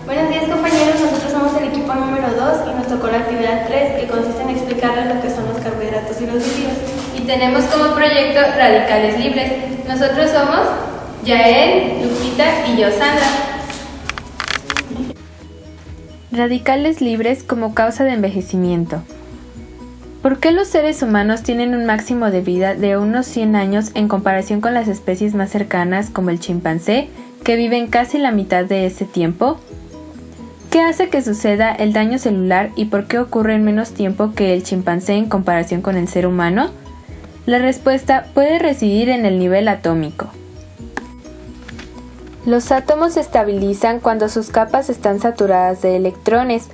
Buenos días compañeros, nosotros somos el equipo número 2 y nos tocó la actividad 3 que consiste en explicarles lo que son los carbohidratos y los lípidos. Y tenemos como proyecto radicales libres. Nosotros somos Yael, Lupita y yo, Sandra. Radicales libres como causa de envejecimiento. ¿Por qué los seres humanos tienen un máximo de vida de unos 100 años en comparación con las especies más cercanas como el chimpancé, que viven casi la mitad de ese tiempo? ¿Qué hace que suceda el daño celular y por qué ocurre en menos tiempo que el chimpancé en comparación con el ser humano? La respuesta puede residir en el nivel atómico. Los átomos se estabilizan cuando sus capas están saturadas de electrones.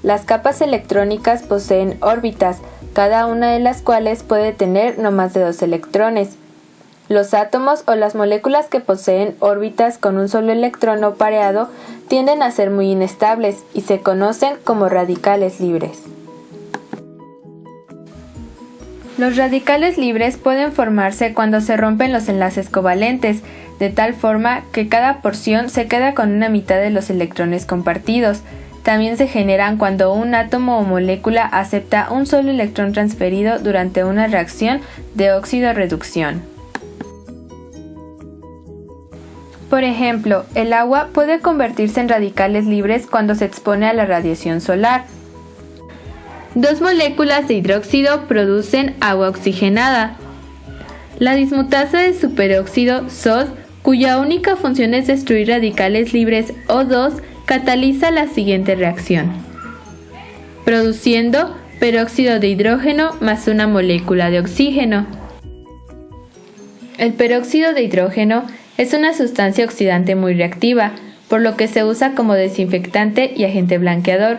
Las capas electrónicas poseen órbitas, cada una de las cuales puede tener no más de 2 electrones. Los átomos o las moléculas que poseen órbitas con un solo electrón no pareado tienden a ser muy inestables y se conocen como radicales libres. Los radicales libres pueden formarse cuando se rompen los enlaces covalentes, de tal forma que cada porción se queda con una mitad de los electrones compartidos. También se generan cuando un átomo o molécula acepta un solo electrón transferido durante una reacción de óxido-reducción. Por ejemplo, el agua puede convertirse en radicales libres cuando se expone a la radiación solar. 2 moléculas de hidróxido producen agua oxigenada. La dismutasa de superóxido, SOD, cuya única función es destruir radicales libres O2, cataliza la siguiente reacción, produciendo peróxido de hidrógeno más una molécula de oxígeno. El peróxido de hidrógeno es una sustancia oxidante muy reactiva, por lo que se usa como desinfectante y agente blanqueador.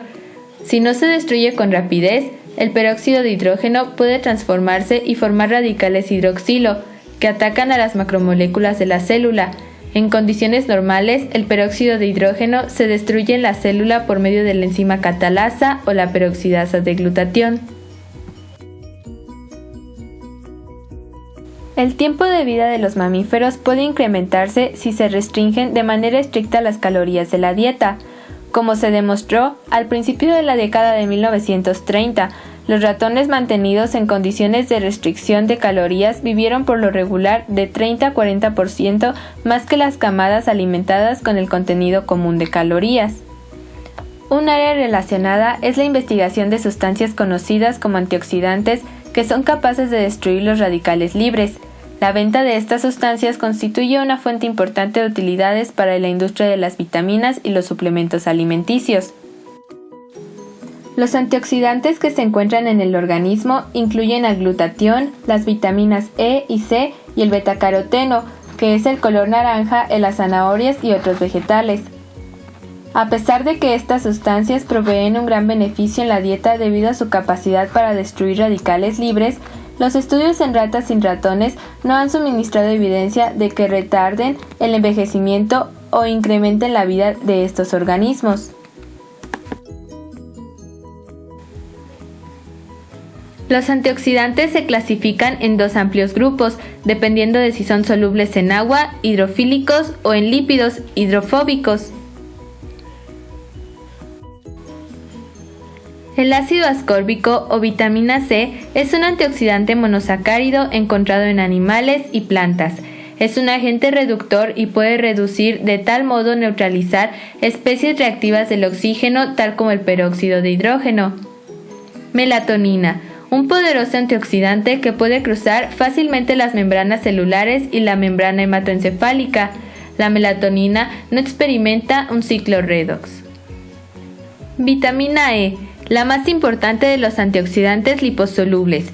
Si no se destruye con rapidez, el peróxido de hidrógeno puede transformarse y formar radicales hidroxilo, que atacan a las macromoléculas de la célula. En condiciones normales, el peróxido de hidrógeno se destruye en la célula por medio de la enzima catalasa o la peroxidasa de glutatión. El tiempo de vida de los mamíferos puede incrementarse si se restringen de manera estricta las calorías de la dieta. Como se demostró, al principio de la década de 1930, los ratones mantenidos en condiciones de restricción de calorías vivieron por lo regular de 30 a 40% más que las camadas alimentadas con el contenido común de calorías. Un área relacionada es la investigación de sustancias conocidas como antioxidantes que son capaces de destruir los radicales libres. La venta de estas sustancias constituye una fuente importante de utilidades para la industria de las vitaminas y los suplementos alimenticios. Los antioxidantes que se encuentran en el organismo incluyen al glutatión, las vitaminas E y C y el betacaroteno, que es el color naranja en las zanahorias y otros vegetales. A pesar de que estas sustancias proveen un gran beneficio en la dieta debido a su capacidad para destruir radicales libres, los estudios en ratas sin ratones no han suministrado evidencia de que retarden el envejecimiento o incrementen la vida de estos organismos. Los antioxidantes se clasifican en 2 amplios grupos, dependiendo de si son solubles en agua, hidrofílicos, o en lípidos, hidrofóbicos. El ácido ascórbico o vitamina C es un antioxidante monosacárido encontrado en animales y plantas. Es un agente reductor y puede reducir de tal modo neutralizar especies reactivas del oxígeno tal como el peróxido de hidrógeno. Melatonina, un poderoso antioxidante que puede cruzar fácilmente las membranas celulares y la membrana hematoencefálica. La melatonina no experimenta un ciclo redox. Vitamina E, la más importante de los antioxidantes liposolubles.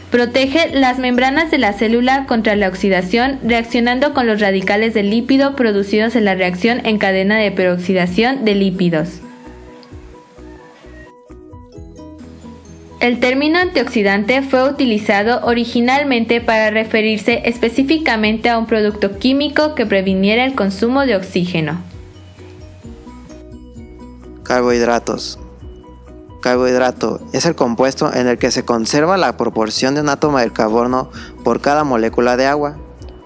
Protege las membranas de la célula contra la oxidación reaccionando con los radicales de lípido producidos en la reacción en cadena de peroxidación de lípidos. El término antioxidante fue utilizado originalmente para referirse específicamente a un producto químico que previniera el consumo de oxígeno. Carbohidratos. Carbohidrato es el compuesto en el que se conserva la proporción de un átomo de carbono por cada molécula de agua,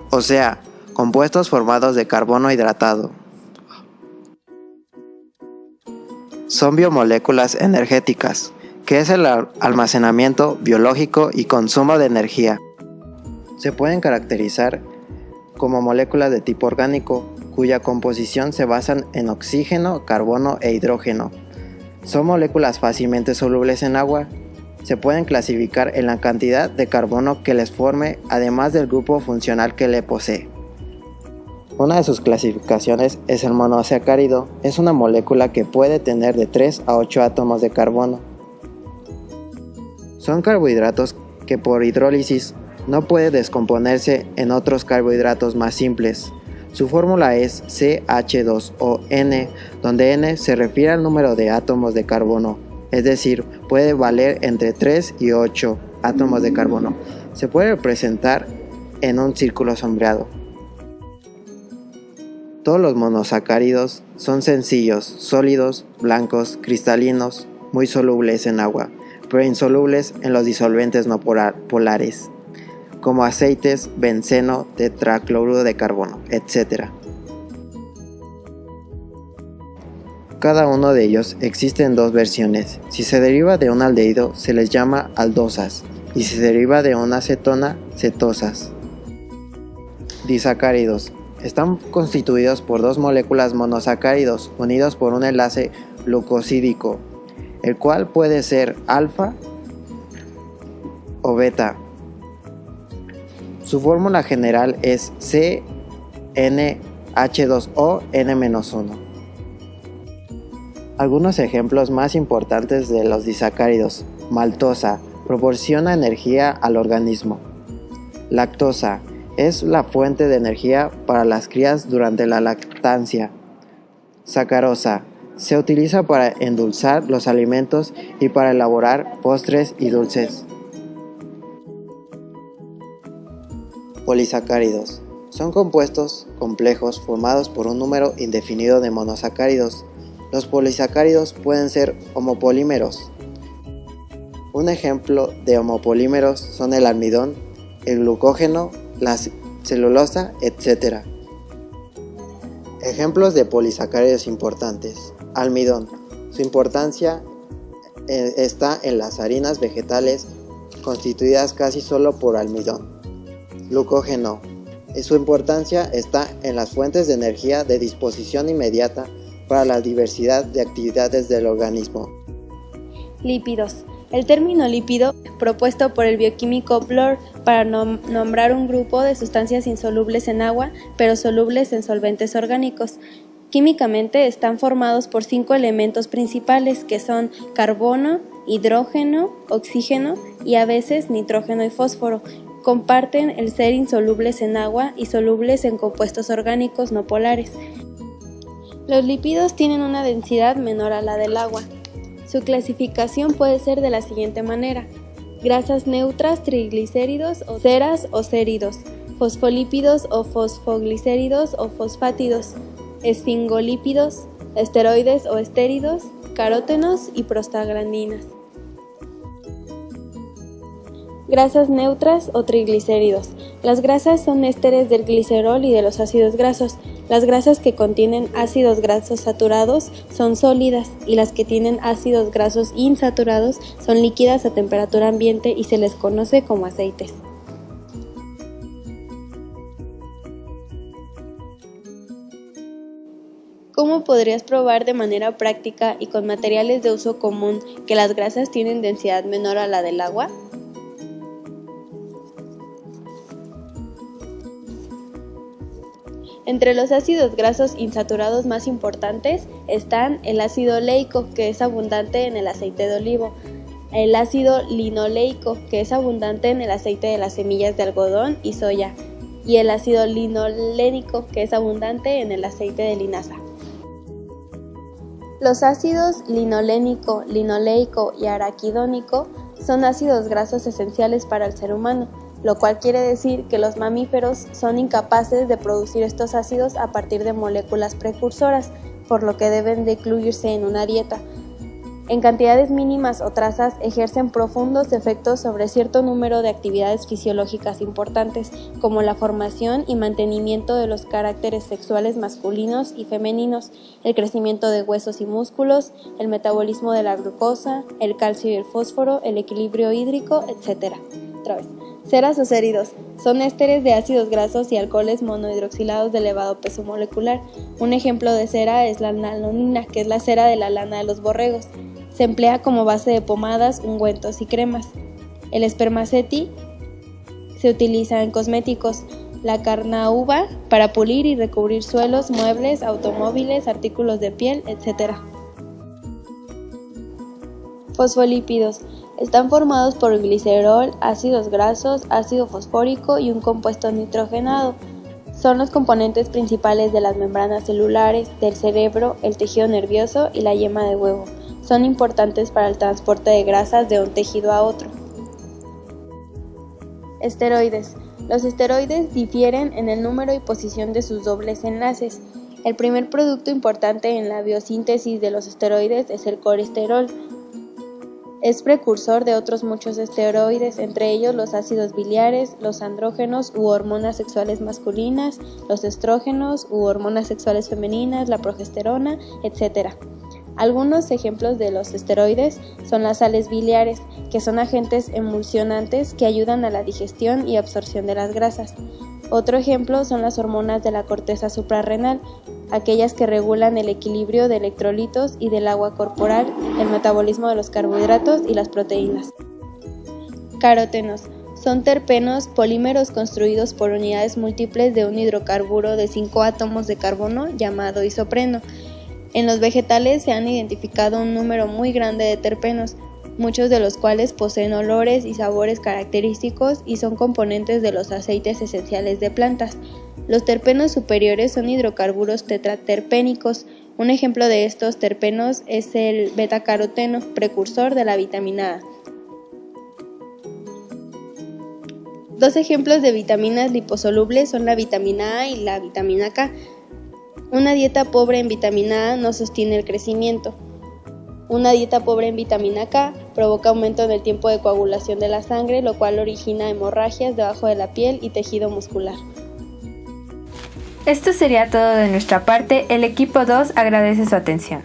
o sea, compuestos formados de carbono hidratado. son biomoléculas energéticas, que es el almacenamiento biológico y consumo de energía. Se pueden caracterizar como moléculas de tipo orgánico, cuya composición se basa en oxígeno, carbono e hidrógeno. Son moléculas fácilmente solubles en agua. Se pueden clasificar en la cantidad de carbono que les forme, además del grupo funcional que le posee. Una de sus clasificaciones es el monosacárido. Es una molécula que puede tener de 3 a 8 átomos de carbono. Son carbohidratos que por hidrólisis no puede descomponerse en otros carbohidratos más simples. Su fórmula es CH2ON, donde N se refiere al número de átomos de carbono, es decir, puede valer entre 3 y 8 átomos de carbono. Se puede representar en un círculo sombreado. Todos los monosacáridos son sencillos, sólidos, blancos, cristalinos, muy solubles en agua, pero insolubles en los disolventes no polares, como aceites, benceno, tetracloruro de carbono, etc. Cada uno de ellos existe en dos versiones. Si se deriva de un aldehído se les llama aldosas y si se deriva de una cetona, cetosas. Disacáridos. Están constituidos por dos moléculas monosacáridos unidos por un enlace glucosídico, el cual puede ser alfa o beta. Su fórmula general es CnH2ON-1. Algunos ejemplos más importantes de los disacáridos. Maltosa, proporciona energía al organismo. Lactosa, es la fuente de energía para las crías durante la lactancia. Sacarosa, se utiliza para endulzar los alimentos y para elaborar postres y dulces. Polisacáridos. Son compuestos complejos formados por un número indefinido de monosacáridos. Los polisacáridos pueden ser homopolímeros. Un ejemplo de homopolímeros son el almidón, el glucógeno, la celulosa, etc. Ejemplos de polisacáridos importantes. Almidón. Su importancia está en las harinas vegetales constituidas casi solo por almidón. Glucógeno. Su importancia está en las fuentes de energía de disposición inmediata para la diversidad de actividades del organismo. Lípidos. El término lípido, propuesto por el bioquímico Bloor para nombrar un grupo de sustancias insolubles en agua, pero solubles en solventes orgánicos. Químicamente están formados por 5 elementos principales que son carbono, hidrógeno, oxígeno y a veces nitrógeno y fósforo. Comparten el ser insolubles en agua y solubles en compuestos orgánicos no polares. Los lípidos tienen una densidad menor a la del agua. Su clasificación puede ser de la siguiente manera: grasas neutras, triglicéridos, o ceras o céridos, fosfolípidos o fosfoglicéridos o fosfátidos, esfingolípidos, esteroides o estéridos, carótenos y prostaglandinas. Grasas neutras o triglicéridos. Las grasas son ésteres del glicerol y de los ácidos grasos. Las grasas que contienen ácidos grasos saturados son sólidas y las que tienen ácidos grasos insaturados son líquidas a temperatura ambiente y se les conoce como aceites. ¿Cómo podrías probar de manera práctica y con materiales de uso común que las grasas tienen densidad menor a la del agua? Entre los ácidos grasos insaturados más importantes están el ácido oleico, que es abundante en el aceite de olivo, el ácido linoleico, que es abundante en el aceite de las semillas de algodón y soya, y el ácido linolénico, que es abundante en el aceite de linaza. Los ácidos linolénico, linoleico y araquidónico son ácidos grasos esenciales para el ser humano, lo cual quiere decir que los mamíferos son incapaces de producir estos ácidos a partir de moléculas precursoras, por lo que deben de incluirse en una dieta. En cantidades mínimas o trazas ejercen profundos efectos sobre cierto número de actividades fisiológicas importantes, como la formación y mantenimiento de los caracteres sexuales masculinos y femeninos, el crecimiento de huesos y músculos, el metabolismo de la glucosa, el calcio y el fósforo, el equilibrio hídrico, etc. Otra vez. Ceras o céridos son ésteres de ácidos grasos y alcoholes monohidroxilados de elevado peso molecular. Un ejemplo de cera es la nalonina, que es la cera de la lana de los borregos. Se emplea como base de pomadas, ungüentos y cremas. El espermaceti se utiliza en cosméticos. La carnauba para pulir y recubrir suelos, muebles, automóviles, artículos de piel, etc. Fosfolípidos. Están formados por glicerol, ácidos grasos, ácido fosfórico y un compuesto nitrogenado. Son los componentes principales de las membranas celulares, del cerebro, el tejido nervioso y la yema de huevo. Son importantes para el transporte de grasas de un tejido a otro. Esteroides. Los esteroides difieren en el número y posición de sus dobles enlaces. El primer producto importante en la biosíntesis de los esteroides es el colesterol. Es precursor de otros muchos esteroides, entre ellos los ácidos biliares, los andrógenos u hormonas sexuales masculinas, los estrógenos u hormonas sexuales femeninas, la progesterona, etc. Algunos ejemplos de los esteroides son las sales biliares, que son agentes emulsionantes que ayudan a la digestión y absorción de las grasas. Otro ejemplo son las hormonas de la corteza suprarrenal, aquellas que regulan el equilibrio de electrolitos y del agua corporal, el metabolismo de los carbohidratos y las proteínas. Carotenos. Son terpenos, polímeros construidos por unidades múltiples de un hidrocarburo de 5 átomos de carbono llamado isopreno. En los vegetales se han identificado un número muy grande de terpenos, muchos de los cuales poseen olores y sabores característicos y son componentes de los aceites esenciales de plantas. Los terpenos superiores son hidrocarburos tetraterpénicos. Un ejemplo de estos terpenos es el betacaroteno, precursor de la vitamina A. Dos ejemplos de vitaminas liposolubles son la vitamina A y la vitamina K. Una dieta pobre en vitamina A no sostiene el crecimiento. Una dieta pobre en vitamina K provoca aumento en el tiempo de coagulación de la sangre, lo cual origina hemorragias debajo de la piel y tejido muscular. Esto sería todo de nuestra parte. El equipo 2 agradece su atención.